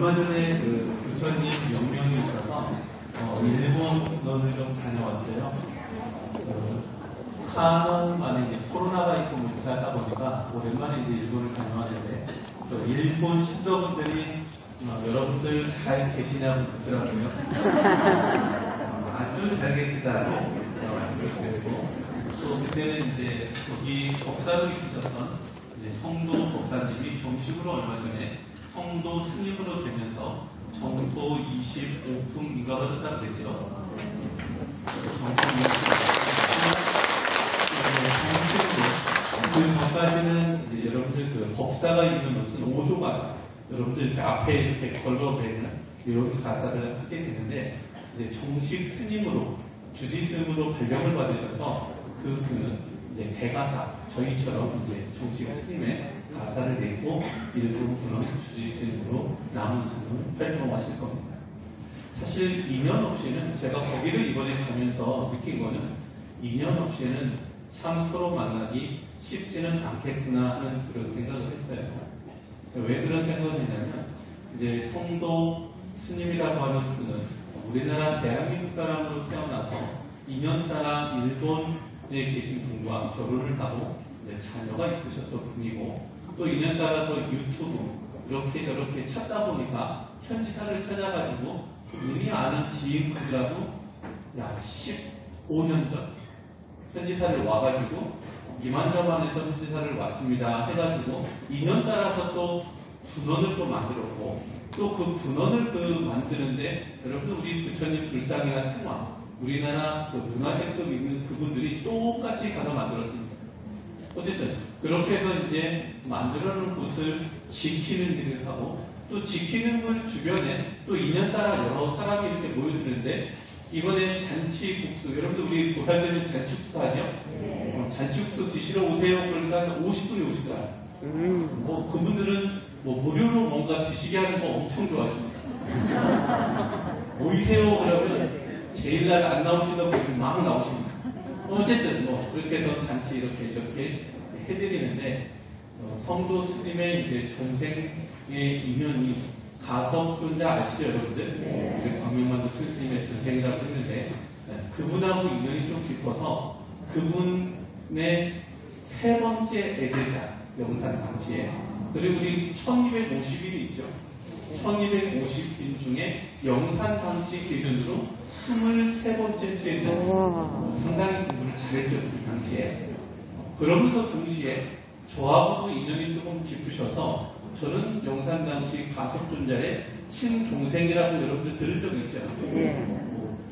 얼마 전에 그 부처님 명명이 있어서 일본을 좀 다녀왔어요. 4년 만에 이제 코로나가 있고 뭐 이렇게 하다 보니까 오랜만에 이제 일본을 다녀왔는데 또 일본 신도분들이 여러분들 잘 계시냐고 묻더라고요. 아주 잘 계시다고 말씀을 드리고 또 그때는 이제 거기 법사로 있으셨던 성도 법사님이 정식으로 얼마 전에 성도 스님으로 되면서 정도 25품 인가받았다고 그랬죠. 그 전까지는 여러분들 그 법사가 있는 것은 오조 가사, 여러분들 이렇게 앞에 이렇게 걸어대는 이런 가사를 하게 되는데 이제 정식 스님으로 주지스님으로 발령을 받으셔서 그분은 이제 대가사, 저희처럼 이제 정식 스님의 가사를 내고 일부 분은 주지스님으로 남은 분은 활동하실 겁니다. 사실 인연 없이는 제가 거기를 이번에 가면서 느낀 거는 인연 없이는 참 서로 만나기 쉽지는 않겠구나 하는 그런 생각을 했어요. 왜 그런 생각을 했냐면 이제 성도 스님이라고 하는 분은 우리나라 대한민국 사람으로 태어나서 2년 따라 일본에 계신 분과 결혼을 하고 자녀가 있으셨던 분이고 또 2년 따라서 유튜브 이렇게 저렇게 찾다 보니까 현지사를 찾아가지고 이미 아는 지인분들하고 약 15년 전 현지사를 와가지고 이만저만에서 현지사를 왔습니다 해가지고 2년 따라서 또 분원을 또 만들었고 또 그 분원을 만드는데 여러분 우리 부처님 불상이나 태화 우리나라 그 문화재급 있는 그분들이 똑같이 가서 만들었습니다. 어쨌든 그렇게 해서 이제 만들어 놓은 곳을 지키는 일을 하고 또 지키는 걸 주변에 또 2년 따라 여러 사람이 이렇게 모여드는데 이번에 잔치국수, 여러분들 우리 보살되면 잔치국수 하죠? 네. 잔치국수 드시러 오세요. 그러니까 50분이 오시더라고요. 뭐 그분들은 뭐 무료로 뭔가 드시게 하는 거 엄청 좋아하십니다. 모이세요 그러면 제일 날 안 나오시던 분들 막 나오십니다. 어쨌든 뭐 그렇게 해서 잔치 이렇게 저렇게 해드리는데 성도 스님의 이제 전생의 인연이 가섭존자 아시죠 여러분들? 네. 광명만도 스님의 전생이라고 했는데 그분하고 인연이 좀 깊어서 그분의 세 번째 애제자 영산 당시에 그리고 우리 1250일이 있죠. 1250일 중에 영산 당시 기준으로 23번째 수에 상당히 공부를 잘했죠 그 당시에. 그러면서 동시에 저하고도 인연이 조금 깊으셔서 저는 영산 당시 가섭존자의 친동생이라고 여러분들 들은 적 있죠?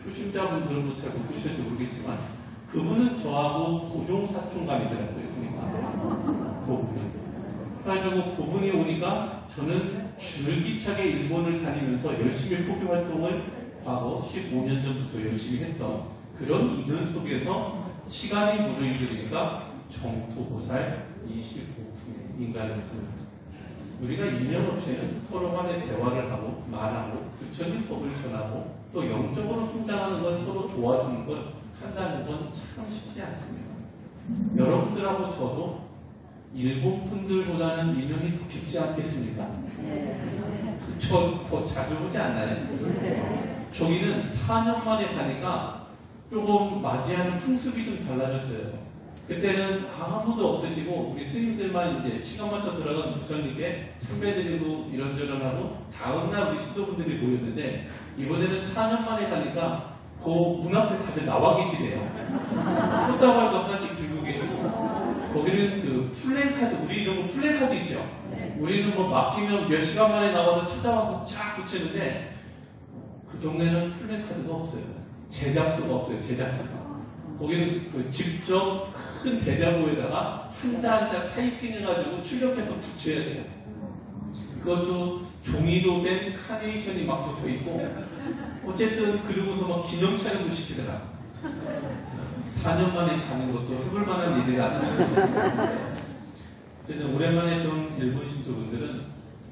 초심자분들은 잘 못 들으실지 모르겠지만 그분은 저하고 고종사촌감이더라고요. 그러니까 그래가지고 그분이 오니까 저는 줄기차게 일본을 다니면서 열심히 포교 활동을 과거 15년 전부터 열심히 했던 그런 인연 속에서 시간이 무르익으니까 정토보살 25분 인간을 부릅니다. 우리가 인연 없이는 서로 간에 대화를 하고 말하고 부처님법을 전하고 또 영적으로 성장하는 걸 서로 도와주는 걸 한다는 건 참 쉽지 않습니다. 여러분들하고 저도 일본 분들보다는 인연이 더 깊지 않겠습니까? 저 더 자주 보지 않나요? 저희는 4년 만에 가니까 조금 맞이하는 풍습이 좀 달라졌어요. 그때는 아무도 없으시고 우리 스님들만 이제 시간 맞춰 들어간 부처님께 상배드리고 이런저런 하고 다음날 우리 신도분들이 모였는데 이번에는 4년 만에 가니까 그 문 앞에 다들 나와 계시대요. 꽃다발도 하나씩 들고 계시고 거기는 그 플랜카드, 우리 이런 거 플랜카드 있죠? 우리는 뭐 막히면 몇 시간 만에 나와서 찾아와서 쫙 붙이는데 그 동네는 플랜카드가 없어요. 제작소가 없어요. 제작소가. 거기는 그 직접 큰 대자보에다가 한자 한자 타이핑해가지고 출력해서 붙여야 돼요. 그것도 종이로 된 카네이션이 막 붙어있고 어쨌든 그러고서 막 기념 촬영도 시키더라. 4년 만에 가는 것도 해볼 만한 일이 아니에요. 어쨌든 오랜만에 좀 일본 신도분들은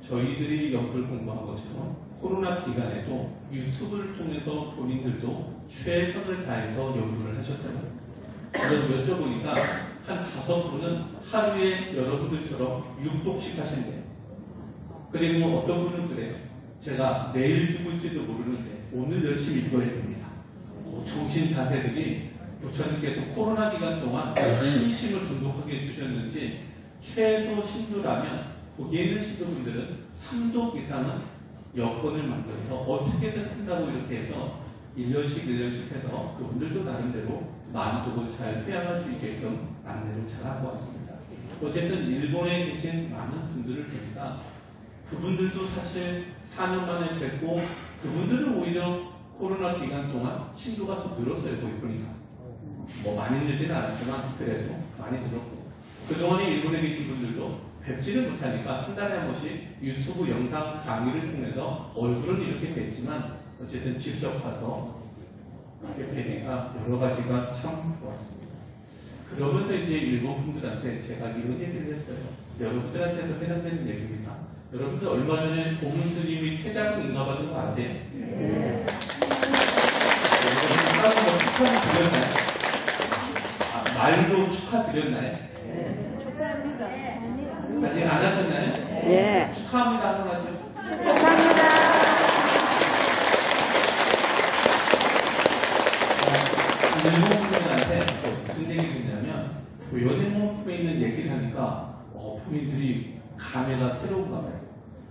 저희들이 연불 공부한 것처럼 코로나 기간에도 유튜브를 통해서 본인들도 최선을 다해서 연구를 하셨잖아요. 그래서 여쭤보니까 한 5분은 하루에 여러분들처럼 6독씩 하신대요. 그리고 어떤 분은 그래요. 제가 내일 죽을지도 모르는데 오늘 열심히 읽어야 됩니다. 정신 자세들이 부처님께서 코로나 기간 동안 신심을 돈독하게 주셨는지 최소 신도라면 거기에 있는 신도분들은 3독 이상은 여건을 만들어서 어떻게든 한다고 이렇게 해서 1년씩 해서 그분들도 나름대로 만독을 잘 회양할 수 있게끔 안내를 잘하고 왔습니다. 어쨌든 일본에 계신 많은 분들을 보니까 그분들도 사실 4년 만에 뵙고 그분들은 오히려 코로나 기간 동안 신도가 더 늘었어요. 거기 보니까. 뭐 많이 늘지는 않았지만 그래도 많이 늘었고 그동안에 일본에 계신 분들도 뵙지는 못하니까 한 달에 한 번씩 유튜브 영상 강의를 통해서 얼굴은 이렇게 뵀지만 어쨌든 직접 가서 이렇게 뵈니까 여러 가지가 참 좋았습니다. 그러면서 이제 일본 분들한테 제가 이런 얘기를 했어요. 여러분들한테도 해당되는 얘기입니다. 여러분들 얼마 전에 고문 스님이 퇴장 인가받은 거 아세요? 네. 여러분 축하드렸나요? 말로 축하드렸나요? 네. 축하합니다. 아직 안 하셨나요? 네. 축하합니다. 한번 하죠. 축하합니다. 일본 분들한테 무슨 얘기를 했냐면 연행용품에 있는 얘기를 하니까 부민들이 감회가 새로운가 봐요.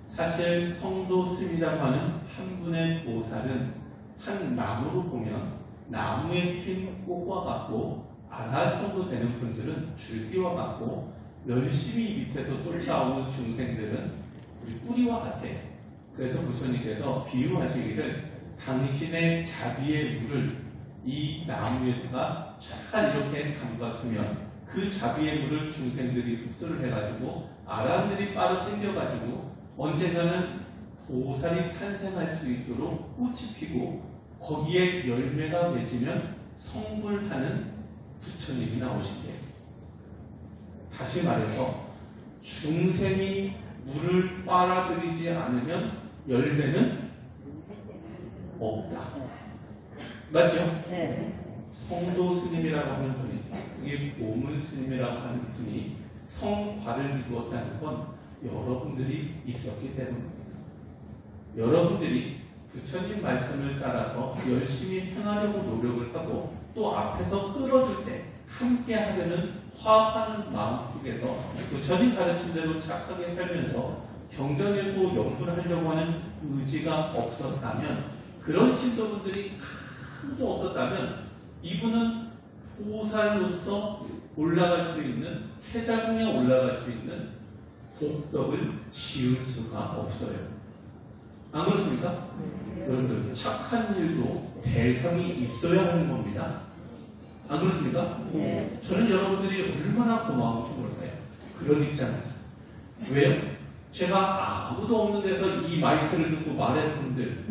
사실 성도 스님이라고 하는 한 분의 보살은 한 나무로 보면 나무에 핀 꽃과 같고 안할 정도 되는 분들은 줄기와 같고 열심히 밑에서 쫓아오는 중생들은 우리 뿌리와 같아요. 그래서 부처님께서 비유하시기를 당신의 자비의 물을 이 나무에다가 잘 이렇게 담가두면 그 자비의 물을 중생들이 흡수를 해가지고 아람들이 빨아 당겨가지고 언젠가는 보살이 탄생할 수 있도록 꽃이 피고 거기에 열매가 맺으면 성불하는 부처님이 나오신대요. 다시 말해서 중생이 물을 빨아들이지 않으면 열매는 없다. 맞죠? 네. 성도 스님이라고 하는 분이, 그게 보문 스님이라고 하는 분이 성과를 이루었다는 건 여러분들이 있었기 때문입니다. 여러분들이 부처님 말씀을 따라서 열심히 행하려고 노력을 하고 또 앞에서 끌어줄 때 함께 하려는 화합하는 마음 속에서 부처님 가르친 대로 착하게 살면서 경전일고 연구를 하려고 하는 의지가 없었다면 그런 신도분들이 하나도 없었다면 이분은 보살로서 올라갈 수 있는 해자궁에 올라갈 수 있는 복덕을 지을 수가 없어요. 안 그렇습니까? 여러분들 착한 일도 대상이 있어야 하는 겁니다. 안 그렇습니까? 네. 저는 여러분들이 얼마나 고마운지 몰라요. 그런 입장에서. 왜요? 제가 아무도 없는 데서 이 마이크를 듣고 말하는 분들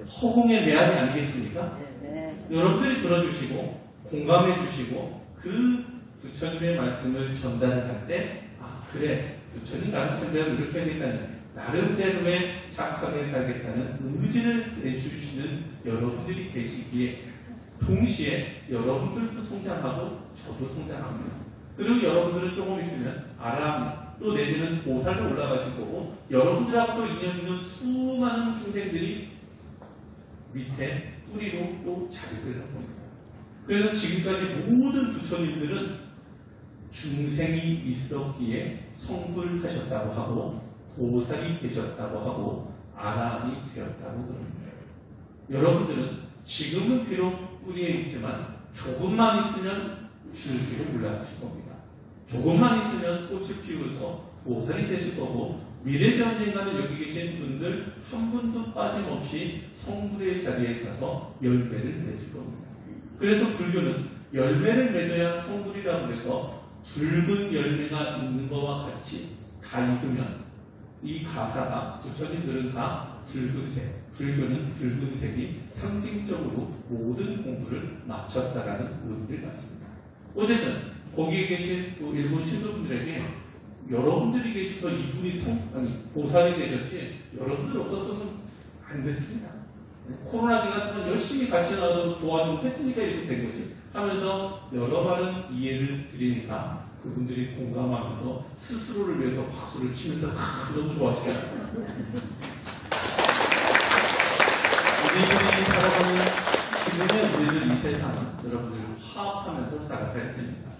허공의 메아리 아니겠습니까? 네. 여러분들이 들어주시고 공감해 주시고 그 부처님의 말씀을 전달할 때 그래 부처님 가르친 대로 이렇게 하겠다는 나름대로의 착하게 살겠다는 의지를 내주시는 여러분들이 계시기에 동시에 여러분들도 성장하고 저도 성장합니다. 그리고 여러분들은 조금 있으면 아람 또 내지는 보살로 올라가실 거고 여러분들하고도 인연 있는 수많은 중생들이 밑에 뿌리로 또 자리를 할 겁니다. 그래서 지금까지 모든 부처님들은 중생이 있었기에 성불하셨다고 하고 보살이 되셨다고 하고 아람이 되었다고 그럽니다. 여러분들은 지금은 비록 뿌리에 있지만 조금만 있으면 줄기로 올라가실 겁니다. 조금만 있으면 꽃을 피우서 보살이 되실 거고 미래의 언젠가는 여기 계신 분들 한 분도 빠짐없이 성불의 자리에 가서 열매를 맺을 겁니다. 그래서 불교는 열매를 맺어야 성불이라고 해서 붉은 열매가 있는 것과 같이 다 익으면 이 가사가 부처님들은 다 붉은색, 불교는 붉은색이 상징적으로 모든 공부를 마쳤다라는 의미를 갖습니다. 어쨌든 거기에 계신 일본 신도분들에게 여러분들이 계셔서 이분이 보살이 되셨지 여러분들 없었으면 안 됐습니다. 코로나 기간 동안 열심히 같이 나와서 도와주고 했으니까 이렇게 된 거지 하면서 여러 말은 이해를 드리니까 그분들이 공감하면서 스스로를 위해서 박수를 치면서 너무 좋아하시더라고요. 세상은 여러분들 화합하면서 살아가야 됩니다.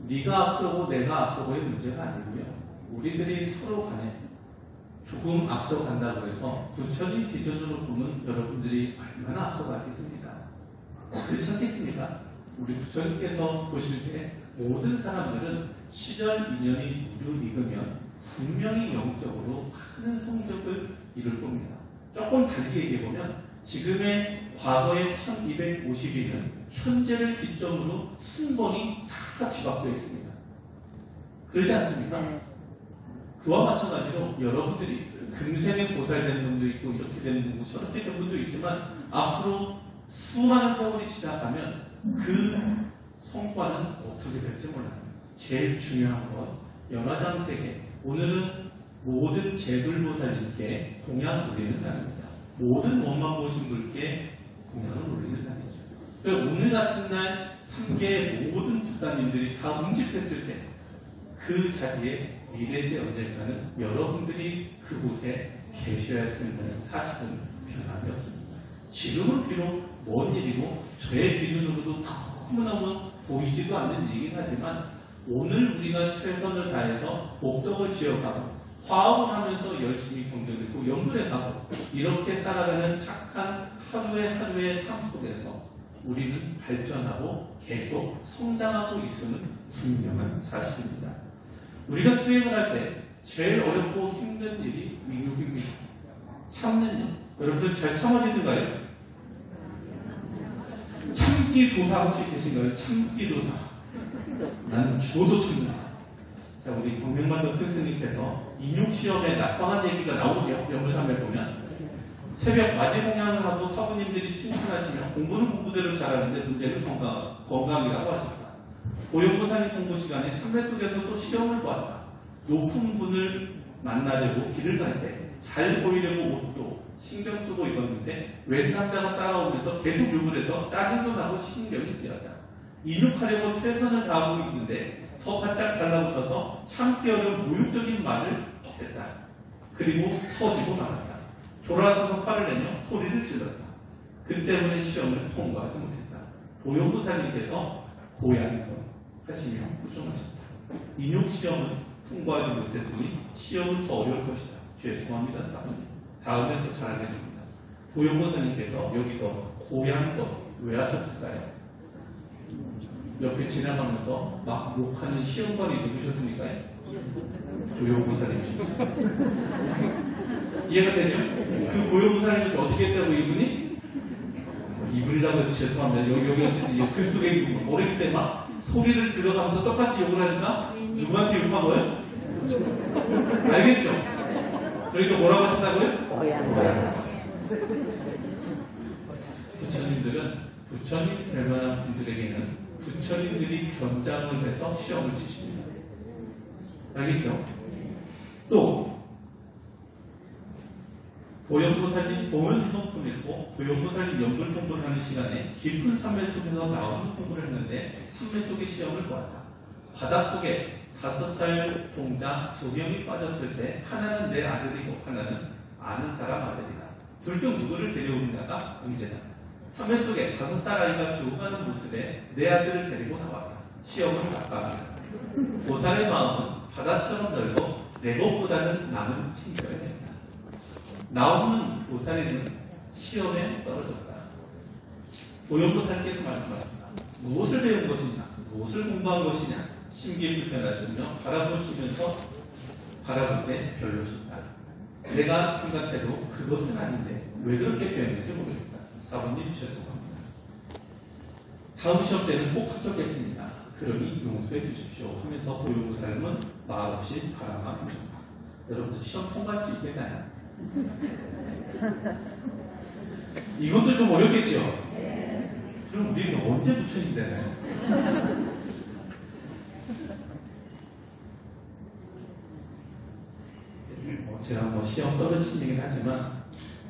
네가 앞서고 내가 앞서고의 문제가 아니고요. 우리들이 서로 간에 조금 앞서간다고 해서 부처님 기준으로 보면 여러분들이 얼마나 앞서가겠습니까? 그렇지 않겠습니까? 우리 부처님께서 보실 때 모든 사람들은 시절 인연이 무르익으면 분명히 영적으로 많은 성적을 이룰 겁니다. 조금 달리 얘기해보면 지금의 과거의 1250일은 현재를 기점으로 순번이 다 지각되어 있습니다. 그러지 않습니까? 그와 마찬가지로 여러분들이 금생에 보살된 분도 있고 이렇게 된 분도 저렇게 된 분도 있지만 앞으로 수많은 세월이 지나가면 그 성과는 어떻게 될지 몰라요. 제일 중요한 건 연화장세계, 오늘은 모든 제불보살님께 공양 올리는 날입니다. 모든 원만 보신 분께 공양을 올리는 날이죠. 그래서 오늘 같은 날 3개의 모든 부사님들이 다 응집했을 때 그 자리에 미래세 언젠가는 여러분들이 그곳에 계셔야 된다는 사실은 변함이 없습니다. 지금은 비록 먼 일이고 저의 기준으로도 너무너무 보이지도 않는 일이긴 하지만 오늘 우리가 최선을 다해서 복덕을 지어가고 화합을 하면서 열심히 경쟁했고 연구해 가고 이렇게 살아가는 착한 하루의 삶 속에서 우리는 발전하고 계속 성장하고 있음은 분명한 사실입니다. 우리가 수행을 할 때 제일 어렵고 힘든 일이 민욕입니다. 참는 일. 여러분들 잘 참아지는가요? 참기 도사 혹시 계신가요? 참기 도사. 나는 죽어도 참는다. 자, 우리 광명만도 큰 스님께서 인육시험에 낙방한 얘기가 나오죠. 연불삼에 보면. 새벽 맞이공양을 하고 사부님들이 칭찬하시면 공부는 공부대로 잘하는데 문제는 건강이라고 하셨다. 고용보살님 공부 시간에 삼매 속에서 또 시험을 보았다. 높은 분을 만나려고 길을 갈 때 잘 보이려고 옷도 신경 쓰고 입었는데 웬 남자가 따라오면서 계속 욕을 해서 짜증도 나고 신경이 쓰였다. 인육하려고 최선을 다하고 있는데 더 바짝 달라붙어서 참기 어려운 무욕적인 말을 했다. 그리고 터지고 말았다. 돌아서서 화를 내며 소리를 질렀다. 그 때문에 시험을 통과하지 못했다. 고용보살님께서 고향도 하시며 부정하셨다. 인육시험은 통과하지 못했으니 시험은 더 어려울 것이다. 죄송합니다, 사모님. 다음에 더 잘하겠습니다. 고용보살님께서 여기서 고향도 왜 하셨을까요? 옆에 지나가면서 막 욕하는 시험관이 누구셨습니까? 고용보살님이셨습니다. 이해가 되죠? 그 고용보살님한테 어떻게 했다고 이분이? 이분이라고 해서 죄송합니다. 여기 어쨌든 글 속에 있는 모르기 때문에 막 소리를 들어가면서 똑같이 욕을 하니까 누구한테 욕한 거예요? 알겠죠? 그러니까 뭐라고 하셨다고요? 부처님들은 부처님 될 만한 분들에게는 부처님들이 견장을 해서 시험을 치십니다. 알겠죠? 또 보현보살님 보현 통풍을 했고 보현보살님 연불 통보를 하는 시간에 깊은 산매 속에서 나오는 통보를 했는데 산매 속의 시험을 보았다. 바닷속에 5살 동자 2명이 빠졌을 때 하나는 내 아들이고 하나는 아는 사람 아들이다. 둘 중 누구를 데려오느냐가 문제다. 산매 속에 5살 아이가 죽어가는 모습에 내 아들을 데리고 나왔다. 시험을 낙방이다. 보살의 마음은 바다처럼 넓어 내 것보다는 남을 챙겨야 된다. 나오는 보살에는 시험에 떨어졌다. 보현보살께서 말씀하십니다. 무엇을 배운 것이냐, 무엇을 공부한 것이냐, 심기에 불편하시며 바라보시면서 바라볼 때 별로셨다. 내가 생각해도 그것은 아닌데 왜 그렇게 되었는지 모르겠다. 사부님 죄송합니다. 다음 시험 때는 꼭 합격했습니다. 그러니 용서해 주십시오 하면서 보현보살은 말없이 바라만 보셨다. 여러분 시험 통과할 수 있겠나요? 이것도 좀 어렵겠죠? 그럼 우리는 언제 부처님 되나요? 제가 시험 떨어지시긴 하지만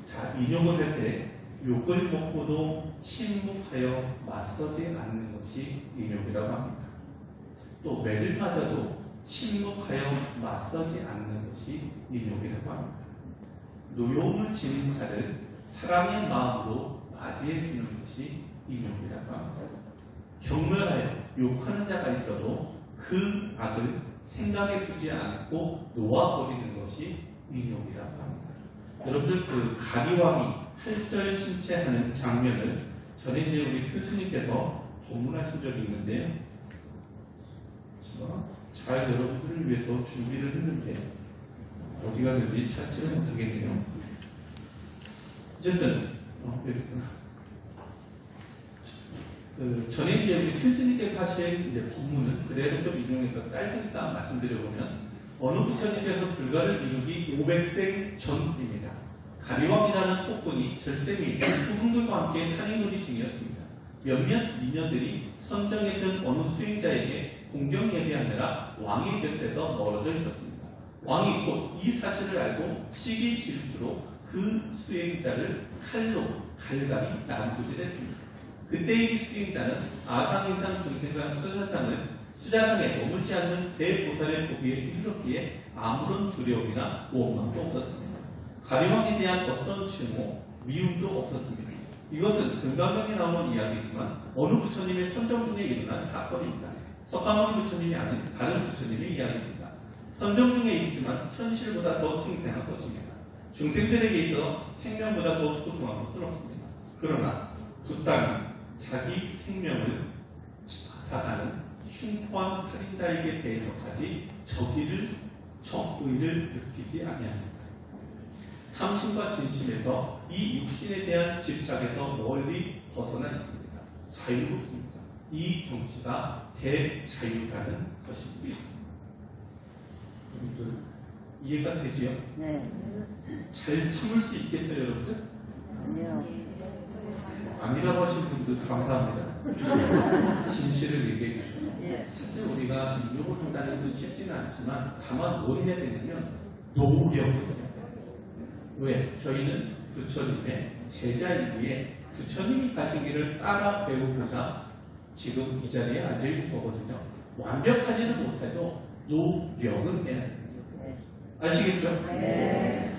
자, 인욕을 할 때 욕을 먹고도 침묵하여 맞서지 않는 것이 인욕이라고 합니다. 또 매를 맞아도 침묵하여 맞서지 않는 것이 인욕이라고 합니다. 노여움을 지닌 자를 사랑의 마음으로 맞이해 주는 것이 인욕이라고 합니다. 경멸하여 욕하는 자가 있어도 그 악을 생각에 두지 않고 놓아버리는 것이 인욕이라고 합니다. 여러분들 그 가리왕이 할절 신체하는 장면을 전에 이제 우리 교수님께서 법문하신 적이 있는데요. 제가 잘 여러분들을 위해서 준비를 했는데 어디가 있는지 찾지를 못하겠네요. 어쨌든 여기 있구나. 그 전에 이제 우리 교수님께서 하신 이제 법문을 그대로 좀 인용해서 짧으니까 말씀드려보면 어느 부처님께서 불가를 이루기 500생 전입니다. 가리왕이라는 폭군이 절세미 후궁들과 함께 산행놀이 중이었습니다. 몇몇 미녀들이 선정해둔 어느 수행자에게 공경 예배하느라 왕의 곁에서 멀어져 있었습니다. 왕이 곧 이 사실을 알고 시기 질투로 그 수행자를 칼로 갈갈이 난도질했습니다. 그때 이 수행자는 아상인상 중생상 수자상에 머물지 않는 대보살의 도비에 이르렀기에 아무런 두려움이나 원망도 없었습니다. 가리왕에 대한 어떤 증오, 미움도 없었습니다. 이것은 금강경에 나오는 이야기지만 어느 부처님의 선정 중에 일어난 사건입니다. 석가모니 부처님이 아닌 다른 부처님의 이야기입니다. 선정 중에 있지만 현실보다 더 생생한 것입니다. 중생들에게 있어 생명보다 더 소중한 것은 없습니다. 그러나 부당이 자기 생명을 앗아가는 흉포한 살인자에게 대해서까지 정의를 느끼지 아니합니다. 탐심과 진심에서 이 육신에 대한 집착에서 멀리 벗어나 있습니다. 자유롭습니다. 이 경치가 대자유라는 것입니다. 여러분들 이해가 되지요? 네. 잘 참을 수 있겠어요, 여러분들? 아니요. 아니라고 하신 분들 감사합니다. 진실을 얘기해 주셔서. 예. 사실 우리가 인욕을 한다는 건 쉽지는 않지만 다만 뭘 해야 되냐면 노력을. 왜? 저희는 부처님의 제자이기에 부처님이 가신 길을 따라 배우고자 지금 이 자리에 앉아있는 거거든요. 완벽하지는 못해도 노력은 해야 됩니다. 아시겠죠? 네.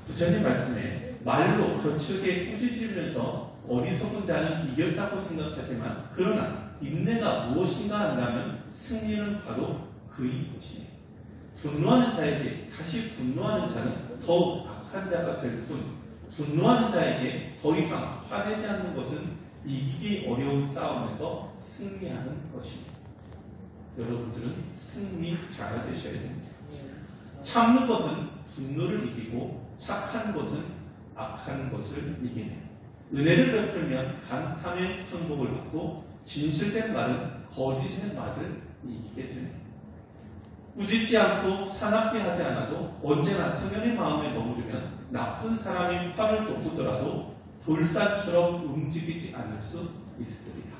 부처님 말씀에 말로 거칠게 꾸짖으면서 어리석은 자는 이겼다고 생각하지만 그러나 인내가 무엇인가 한다면 승리는 바로 그의 것이에요. 분노하는 자에게 다시 분노하는 자는 더욱 악한 자가 될 뿐 분노하는 자에게 더 이상 화내지 않는 것은 이기기 어려운 싸움에서 승리하는 것입니다. 여러분들은 승리 잘하셔야 됩니다. 참는 것은 분노를 이기고 착한 것은 악한 것을 이기네. 은혜를 베풀면 간탐의 항복을 받고 진실된 말은 거짓의 말을 이기게 되네. 꾸짖지 않고 사납게 하지 않아도 언제나 성현의 마음에 머무르면 나쁜 사람이 화를 돋구더라도 돌산처럼 움직이지 않을 수 있으리라.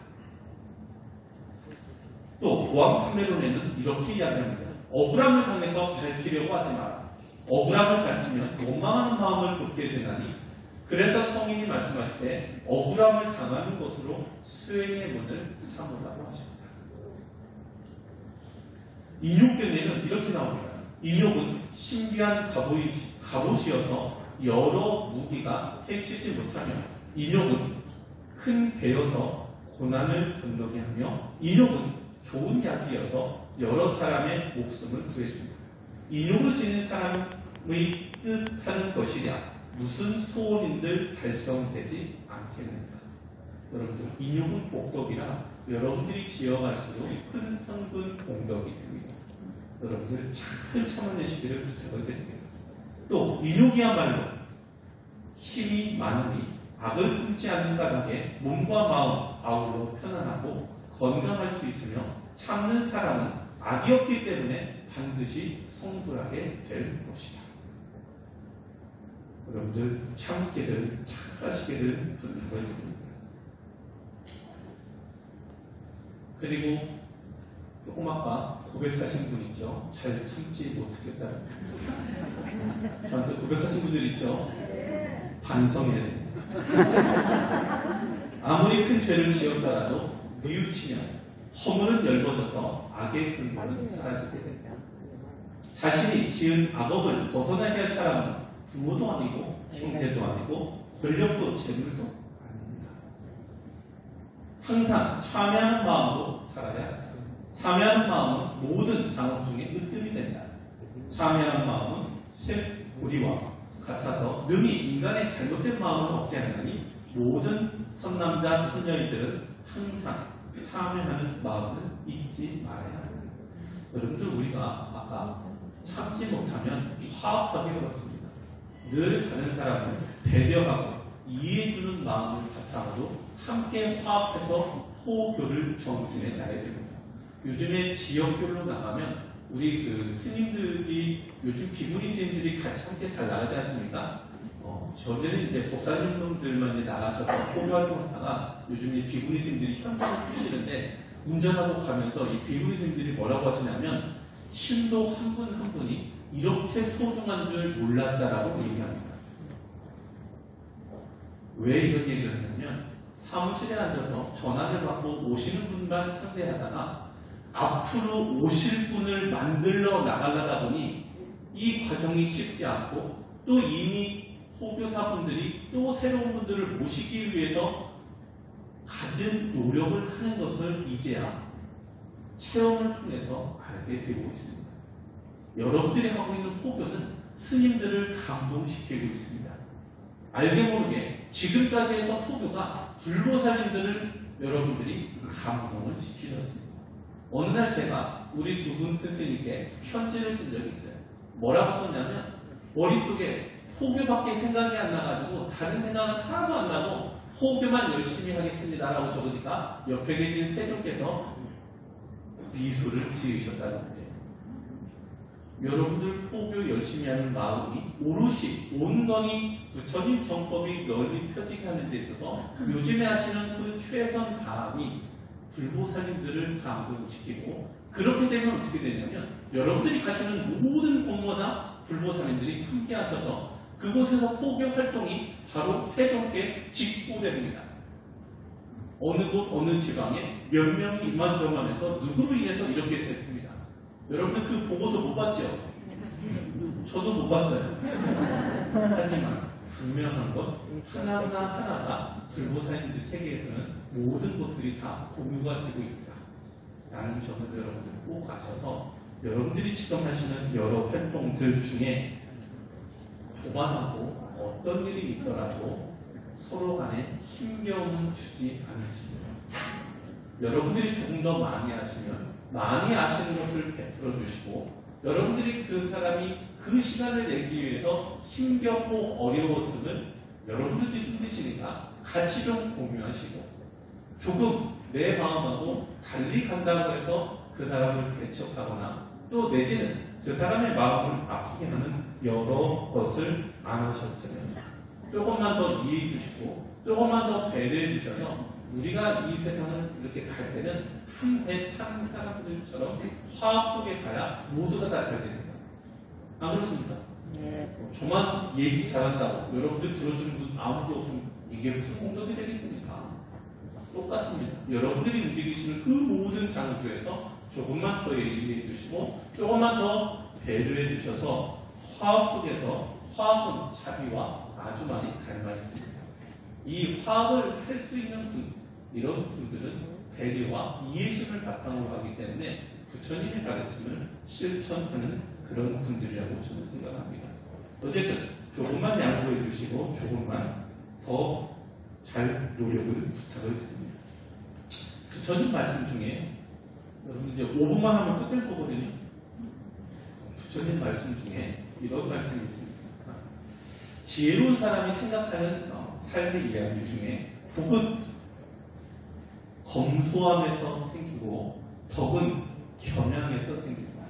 또 보암삼매론에는 이렇게 이야기합니다. 억울함을 향해서 밝히려고 하지 마라. 억울함을 밝히면 원망하는 마음을 돋게 되나니 그래서 성인이 말씀하실 때 억울함을 당하는 것으로 수행의 문을 삼으라고 하십니다. 인욕경에는 이렇게 나옵니다. 인욕은 신비한 갑옷이어서 여러 무기가 해치지 못하며 인욕은 큰 배여서 고난을 건너게 하며 인욕은 좋은 약이어서 여러 사람의 목숨을 구해줍니다. 인욕을 지닌 사람의 뜻하는 것이랴 무슨 소원인들 달성되지 않겠는가. 여러분들 인욕은 복덕이라 여러분들이 지어갈수록 큰 성분 공덕이 됩니다. 여러분들 잘 참아내시기를 부탁드립니다. 또 인욕이야말로 힘이 많으니 악을 품지 않는 까닭에 몸과 마음 아울러 편안하고 건강할 수 있으며 참는 사람은 악이 없기 때문에 반드시 성불하게 될 것이다. 여러분들 참기를 착하시기를 부탁을 드립니다. 그리고 조금 아까 고백하신 분 있죠? 잘 참지 못하겠다. 저한테 고백하신 분들 있죠? 반성해야 됩니다. 아무리 큰 죄를 지었더라도 뉘우치면 허물은 열거져서 악의 근본은 사라지게 됩니다. 자신이 지은 악업을 벗어나게 할 사람은 부모도 아니고 형제도 아니고 권력도 재물도 아닙니다. 항상 참여하는 마음으로 살아야 한다. 참여하는 마음은 모든 작업 중에 으뜸이 된다. 참여하는 마음은 쇠고리와 같아서 능히 인간의 잘못된 마음을 억제하느니 모든 선남자 선녀인들은 항상 참여하는 마음을 잊지 말아야 합니다. 여러분들 우리가 아까 참지 못하면 화합하기 어렵습니다. 늘 다른 사람을 배려하고 이해해주는 마음을 바탕으로 함께 화합해서 호교를 정진해 나가야 됩니다. 요즘에 지역교로 나가면 우리 그 스님들이 요즘 비구니 스님들이 같이 함께 잘 나가지 않습니까? 전에는 이제 법사님들만 이제 나가셔서 호교 활동하다가 요즘 이 비구니 스님들이 현장을 푸시는데 운전하고 가면서 이 비구니 스님들이 뭐라고 하시냐면 신도 한 분 한 분이 이렇게 소중한 줄 몰랐다라고 얘기합니다. 왜 이런 얘기를 하냐면 사무실에 앉아서 전화를 받고 오시는 분만 상대하다가 앞으로 오실 분을 만들러 나가려다 보니 이 과정이 쉽지 않고 또 이미 호교사분들이 또 새로운 분들을 모시기 위해서 가진 노력을 하는 것을 이제야 체험을 통해서 알게 되고 있습니다. 여러분들이 하고 있는 호교는 스님들을 감동시키고 있습니다. 알게 모르게 지금까지 했던 호교가 불보살님들을 여러분들이 감동을 시키셨습니다. 어느 날 제가 우리 두 분 큰 스님께 편지를 쓴 적이 있어요. 뭐라고 썼냐면 머릿속에 호교밖에 생각이 안 나가지고 다른 생각은 하나도 안 나고 호교만 열심히 하겠습니다라고 적으니까 옆에 계신 세종께서 미소를 지으셨다는 거예요. 여러분들 호교 열심히 하는 마음이 오롯이 온건히 부처님 정법이 널리 펴지게 하는 데 있어서 요즘에 하시는 그 최선 다함이 불보살님들을 감동시키고 그렇게 되면 어떻게 되냐면 여러분들이 가시는 모든 공모나 불보살님들이 함께 하셔서 그곳에서 호교 활동이 바로 세종께 직보됩니다. 어느 곳 어느 지방에 몇 명이 이만저만해서 누구로 인해서 이렇게 됐습니다. 여러분들 그 보고서 못 봤죠? 저도 못 봤어요. 하지만 분명한 것 하나하나가 불보살님들 세계에서는 모든 것들이 다 공유가 되고 있다. 라는 점을 여러분들 꼭 아셔서 여러분들이 지금 하시는 여러 활동들 중에 도반하고 어떤 일이 있더라도 서로 간에 힘겨움은 주지 않으십니다. 여러분들이 조금 더 많이 하시면 많이 아시는 것을 베풀어 주시고 여러분들이 그 사람이 그 시간을 내기 위해서 힘겹고 어려웠음을 여러분들도 힘드시니까 같이 좀 공유하시고 조금 내 마음하고 달리 간다고 해서 그 사람을 배척하거나 또 내지는 그 사람의 마음을 아프게 하는 여러 것을 안 하셨으면 조금만 더 이해해 주시고 조금만 더 배려해 주셔서 우리가 이 세상을 이렇게 갈 때는 한 배 탄 사람들처럼 화합 속에 가야 모두가 다 잘 됩니다. 안 그렇습니까? 네. 저만 얘기 잘한다고 여러분들 들어주는 분 아무도 없으면 이게 무슨 공덕이 되겠습니까? 똑같습니다. 여러분들이 움직이시는 그 모든 장소에서 조금만 더 얘기해 주시고 조금만 더 배려해 주셔서 화합 속에서 화합은 자비와 아주 많이 닮아 있습니다. 이 화합을 할 수 있는 분, 이런 분들은 배려와 이해심을 바탕으로 하기 때문에 부처님의 가르침을 실천하는 그런 분들이라고 저는 생각합니다. 어쨌든 조금만 양보해 주시고 조금만 더 잘 노력을 부탁을 드립니다. 부처님 말씀 중에 여러분 이제 5분만 하면 끝낼 거거든요. 부처님 말씀 중에 이런 말씀이 있습니다. 지혜로운 사람이 생각하는 삶의 이야기 중에 복은 검소함에서 생기고 덕은 겸양에서 생깁니다.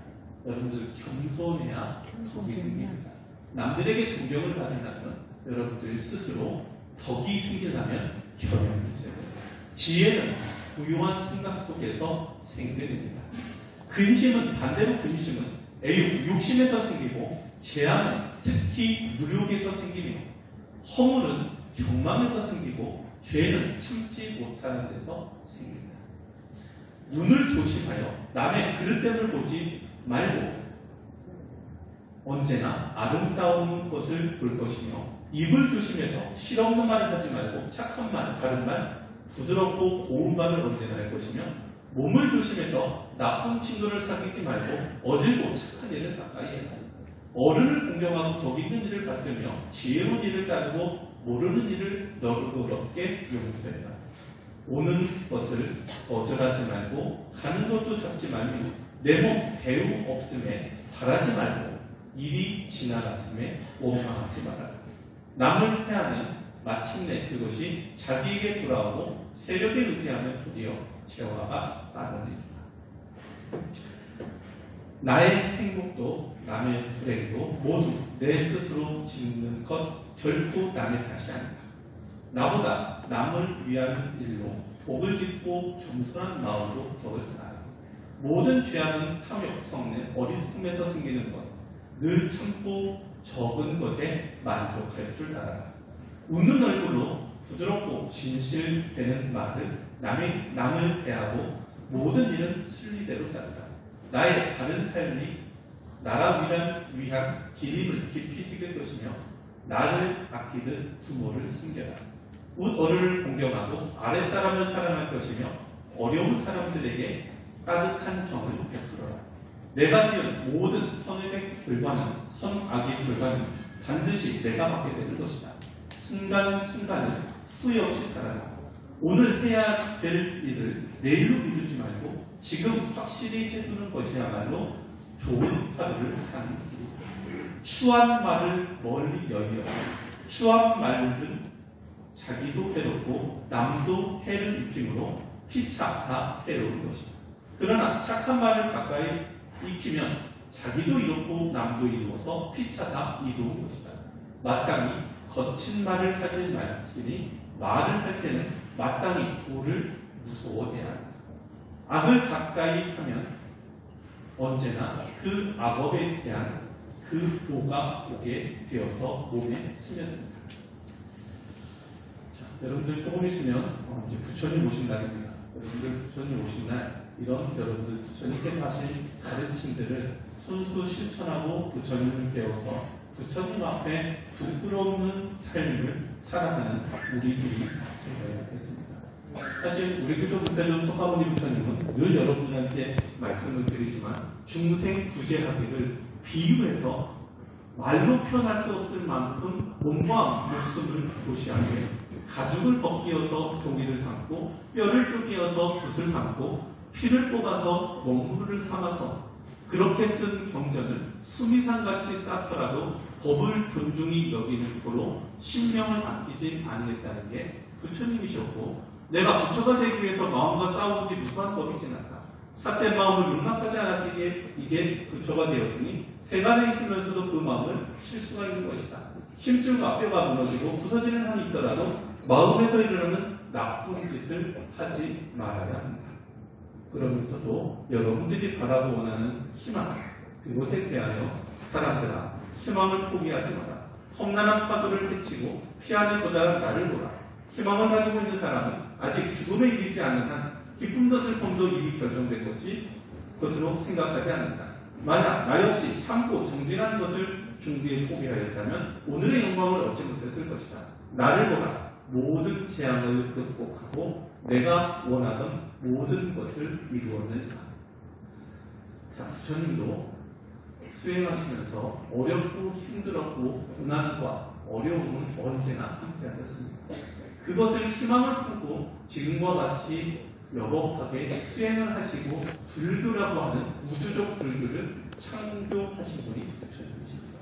여러분들 겸손해야 덕이 생깁니다. 남들에게 존경을 받으려면 여러분들 스스로 덕이 생기려면 겸양이 있어야 됩니다. 지혜는 부유한 생각 속에서 생겨냅니다. 근심은 반대로 근심은 애욕, 욕심에서 생기고 재앙은 특히 무력에서 생기며 허물은 경망에서 생기고 죄는 참지 못하는 데서 생깁니다. 눈을 조심하여 남의 그릇됨을 보지 말고 언제나 아름다운 것을 볼 것이며 입을 조심해서 실없는 말을 하지 말고 착한 말, 바른 말 부드럽고 고운 말을 언제나 할 것이며 몸을 조심해서 나쁜 친구를 사귀지 말고 어질고 착한 일을 가까이 해야 한다. 어른을 공경하고 덕 있는 일을 받들며 지혜로운 일을 따르고 모르는 일을 너그럽게 용서해라. 오는 것을 거절하지 말고 가는 것도 잡지 말며 내 몸 배우 없음에 바라지 말고 일이 지나갔음에 원망하지 말아라. 남을 패하면 마침내 그것이 자기에게 돌아오고 세력에 의지하면 도리어 재화가 따르리라. 나의 행복도 남의 불행도 모두 내 스스로 짓는 것 결코 남의 탓이 아니다. 나보다 남을 위하는 일로 복을 짓고 겸손한 마음으로 덕을 쌓아라. 모든 죄악은 탐욕, 성내, 어리석음에서 생기는 것. 늘 참고 적은 것에 만족할 줄 알아라. 웃는 얼굴로 부드럽고 진실되는 말을 남을 대하고 모든 일은 순리대로 짜르라. 나의 바른 삶이 나라 위한 기림을 깊이 새길 것이며 나를 아끼듯 부모를 숨겨라. 웃어를 공경하고 아랫사람을 사랑할 것이며 어려운 사람들에게 따뜻한 정을 베풀어라. 내가 지은 모든 선악의 결과는 반드시 내가 받게 되는 것이다. 순간순간을 후회 없이 살아라. 오늘 해야 될 일을 내일로 미루지 말고 지금 확실히 해두는 것이야말로 좋은 하루를 사는 길이다. 추한 말을 멀리 여기어 추한 말은 자기도 해롭고 남도 해를 입힘으로 피차 다 해로운 것이다. 그러나 착한 말을 가까이 익히면 자기도 이롭고 남도 이루어서 피차 다 이루는 것이다. 마땅히 거친 말을 하지 말지니 말을 할 때는 마땅히 도를 무서워해야 한다. 악을 가까이 하면 언제나 그 악업에 대한 그 도가 오게 되어서 몸에 스며든다. 자, 여러분들 조금 있으면 이제 부처님 오신 날입니다. 여러분들 부처님 오신 날 이런 여러분들 부처님께서 하신 가르침들을 손수 실천하고 부처님을 배워서 부처님 앞에 부끄러운 삶을 살아가는 우리들이 되어야겠습니다. 사실 우리 교조 부처님 석가모니 부처님은 늘 여러분들한테 말씀을 드리지만 중생 구제하기를 비유해서 말로 표현할 수 없을 만큼 몸과 목숨을 고시하게 가죽을 벗기어서 종이를 삼고 뼈를 쪼개어서 붓을 감고 피를 뽑아서 먹물을 삼아서 그렇게 쓴 경전을 수미산같이 쌓더라도 법을 존중히 여기는 걸로 신명을 아끼지 않겠다는 게 부처님이셨고 내가 부처가 되기 위해서 마음과 싸우지 무수한 법이 지났다. 삿된 마음을 용납하지 않았기에 이제 부처가 되었으니 세간에 있으면서도 그 마음을 쉴 수가 있는 것이다. 힘줄과 뼈가 무너지고 부서지는 한이 있더라도 마음에서 일어나는 나쁜 짓을 하지 말아야 한다. 그러면서도 여러분들이 바라고 원하는 희망, 그것에 대하여 사람들아 희망을 포기하지 마라. 험난한 파도를 헤치고 피하는 도다란 나를 보라. 희망을 가지고 있는 사람은 아직 죽음에 이르지 않은 한 기쁨도 슬픔도 이미 결정된 것으로 생각하지 않는다. 만약 나 역시 참고 정진하는 것을 중대에 포기하였다면 오늘의 영광을 얻지 못했을 것이다. 나를 보라. 모든 재앙을 극복하고 내가 원하던 모든 것을 이루었느니라. 자, 부처님도 수행하시면서 어렵고 힘들었고 고난과 어려움은 언제나 함께하셨습니다. 그것을 희망을 품고 지금과 같이 여법하게 수행을 하시고 불교라고 하는 우주적 불교를 창조하신 분이 부처님이십니다.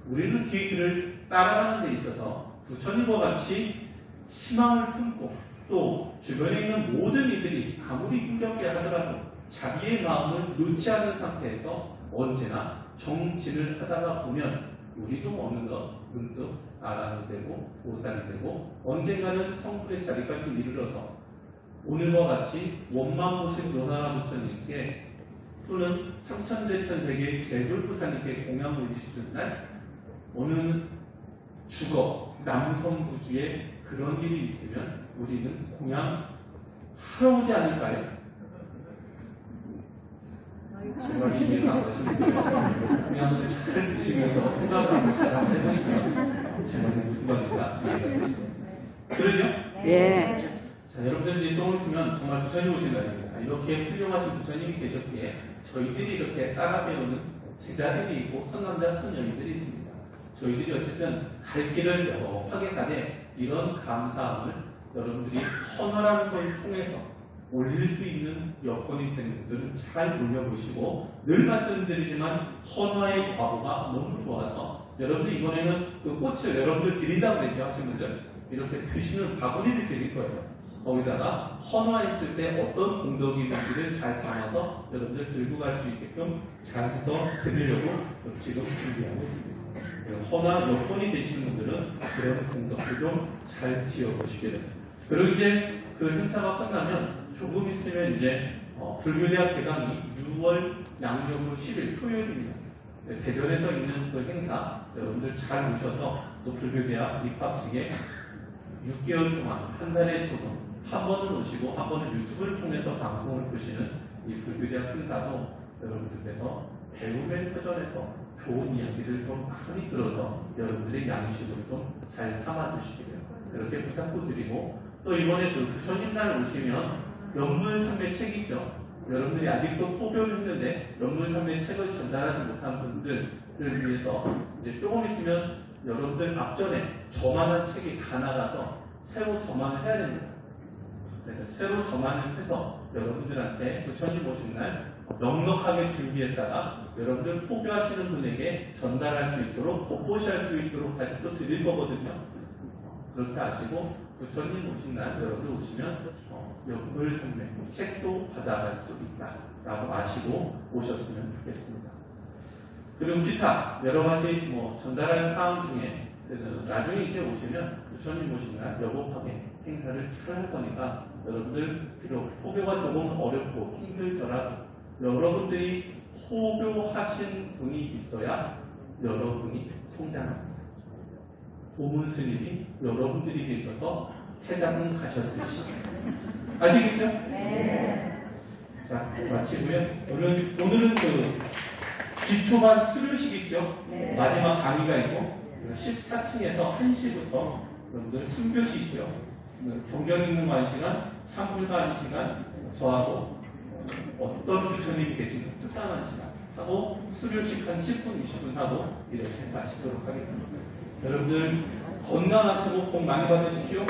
우리는 그 길을 따라가는 데 있어서 부처님과 같이 희망을 품고 또 주변에 있는 모든 이들이 아무리 힘겹게 하더라도 자기의 마음을 놓지 않은 상태에서 언제나 정진을 하다가 보면 우리도 어느덧 문득 아란이 되고 보살이 되고 언젠가는 성불의 자리까지 이르러서 오늘과 같이 원망 보신 노사라 부처님께 또는 삼천대천세계 제돌부사님께 공양 올리시는 날 어느 주거 남성부주에 그런 일이 있으면 우리는 공양 하러 오지 않을까요? 정말 이해가 안 가시는데 공양을 잘 드시면서 생각을 한번 잘 한번 해보시면 제 말이 무슨 말인가 이해가 되시죠? 그러죠? 예. 자, 여러분들이 조금 있으면 정말 부처님 오신 날입니다. 이렇게 훌륭하신 부처님이 계셨기에 저희들이 이렇게 따라 배우는 제자들이 있고 선남자 선녀들이 있습니다. 저희들이 어쨌든 갈 길을 영업하게 가되 이런 감사함을 여러분들이 헌화라는 걸 통해서 올릴 수 있는 여건이 되는 분들은 잘 올려보시고, 늘 말씀드리지만 헌화의 과거가 너무 좋아서 여러분들 이번에는 그 꽃을 여러분들 드린다고 그랬죠. 하신 분들 이렇게 드시는 바구니를 드릴 거예요. 거기다가 헌화했을 때 어떤 공덕이 있는지를 잘 담아서 여러분들 들고 갈 수 있게끔 잘 해서 드리려고 지금 준비하고 있습니다. 헌화 여건이 되시는 분들은 그런 공덕도 좀 잘 지어보시기를. 그리고 이제 그 행사가 끝나면 조금 있으면 이제 불교대학 개강이 6월 양력으로 10일 토요일입니다. 대전에서 있는 그 행사 여러분들 잘 오셔서 또 불교대학 입학식에 6개월 동안 한 달에 한 번은 오시고 한 번은 유튜브를 통해서 방송을 보시는 이 불교대학 행사도 여러분들께서 배움의 터전에서 좋은 이야기를 좀 많이 들어서 여러분들의 양식으로 좀 잘 삼아주시기를 그렇게 부탁드리고, 또 이번에 그 부처님날 오시면 연문산매 책 있죠. 여러분들이 아직도 포교를 했는데 연문산매 책을 전달하지 못한 분들을 위해서 이제 조금 있으면 여러분들 앞전에 저만한 책이 다 나가서 새로 저만을 해야 됩니다. 그래서 새로 저만을 해서 여러분들한테 부처님 오신 날 넉넉하게 준비했다가 여러분들 포교하시는 분에게 전달할 수 있도록 복보시할 수 있도록 다시 또 드릴 거거든요. 그렇게 아시고 부처님 오신 날 여러분들 오시면 연물산매 책도 받아갈 수 있다 라고 아시고 오셨으면 좋겠습니다. 그리고 기타 여러 가지 전달할 사항 중에 나중에 이제 오시면 부처님 오신 날 여곱하게 행사를 잘 할 거니까 여러분들 비록 호교가 조금 어렵고 힘들더라도 여러분들이 호교하신 분이 있어야 여러분이 성장합니다. 보문 스님이 여러분들이 계셔서 해장은 가셨듯이. 아시겠죠? 네. 자, 마치고요. 오늘은 그 기초반 수료식 있죠? 네. 마지막 강의가 있고 14층에서 1시부터 여러분들 3교시 있죠. 경경 읽는 거 1시간, 참불가 1시간, 저하고 어떤 부처님이 계신지 특단한 시간 하고 수료식 한 10분, 20분 하고 이렇게 마치도록 하겠습니다. 여러분들 건강하시고 복 많이 받으십시오.